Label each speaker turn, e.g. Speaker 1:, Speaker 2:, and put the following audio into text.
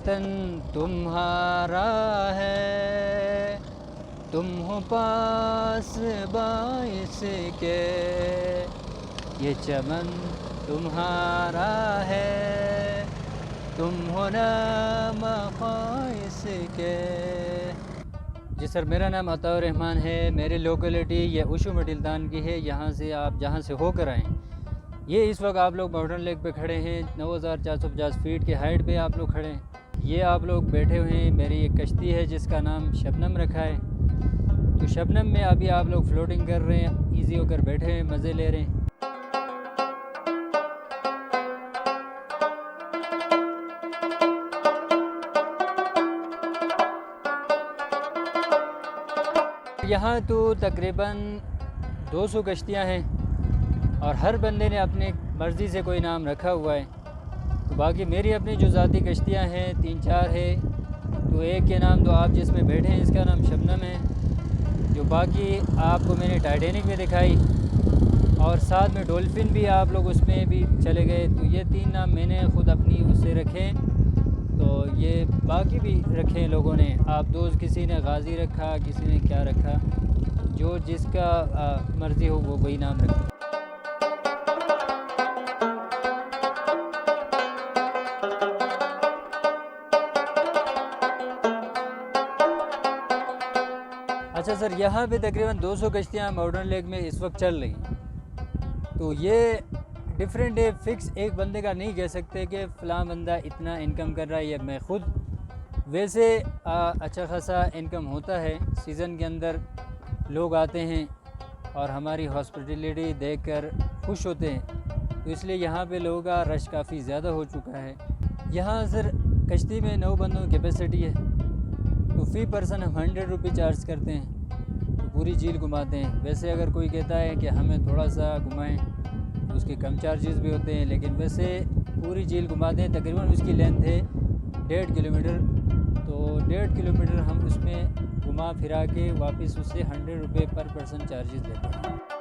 Speaker 1: वतन तुम्हारा है, तुम हो पास बाइस के, ये चमन तुम्हारा है, तुम हो नाम ख्वाइस के। जी सर, मेरा नाम अताउर रहमान है। मेरी लोकेलिटी ये उशू मटिलदान की है। यहाँ से आप जहाँ से होकर आएँ, ये इस वक्त आप लोग मॉडर्न लेक पे खड़े हैं। 9450 फीट के हाइट पे आप लोग खड़े हैं। ये आप लोग बैठे हुए हैं। मेरी एक कश्ती है जिसका नाम शबनम रखा है। तो शबनम में अभी आप लोग फ्लोटिंग कर रहे हैं, इजी होकर बैठे हैं, मज़े ले रहे हैं। यहाँ तो तकरीबन 200 कश्तियाँ हैं और हर बंदे ने अपनी मर्ज़ी से कोई नाम रखा हुआ है। तो बाकी मेरी अपनी जो ज़ाती कश्तियाँ हैं 3-4 है। तो एक के नाम तो आप जिसमें बैठे हैं इसका नाम शबनम है। जो बाकी आपको मैंने टाइटैनिक में दिखाई और साथ में डॉल्फिन भी आप लोग उसमें भी चले गए। तो ये 3 नाम मैंने ख़ुद अपनी उससे रखे। तो ये बाकी भी रखे लोगों ने, आप दोस्त किसी ने गाजी रखा, किसी ने क्या रखा, जो जिसका मर्ज़ी हो वो वही नाम रखे। अच्छा सर, यहाँ पे तकरीबन 200 कश्तियाँ मॉडर्न लेक में इस वक्त चल रही हैं। तो ये डिफरेंट है, फिक्स एक बंदे का नहीं कह सकते कि फ़लाँ बंदा इतना इनकम कर रहा है। ये मैं ख़ुद वैसे अच्छा खासा इनकम होता है। सीज़न के अंदर लोग आते हैं और हमारी हॉस्पिटलिटी देखकर खुश होते हैं। तो इसलिए यहाँ पे लोगों का रश काफ़ी ज़्यादा हो चुका है। यहाँ सर कश्ती में 9 बंदों की कैपेसिटी है। तो फ़ी पर्सन हम 100 रुपये चार्ज करते हैं। तो पूरी झील घुमाते हैं। वैसे अगर कोई कहता है कि हमें थोड़ा सा घुमाएं तो उसके कम चार्जेस भी होते हैं, लेकिन वैसे पूरी झील घुमाते हैं। तकरीबन उसकी लेंथ है 1.5 किलोमीटर। तो 1.5 किलोमीटर हम उसमें घुमा फिरा के वापस उससे 100 रुपये पर पर्सन चार्जेस लेते हैं।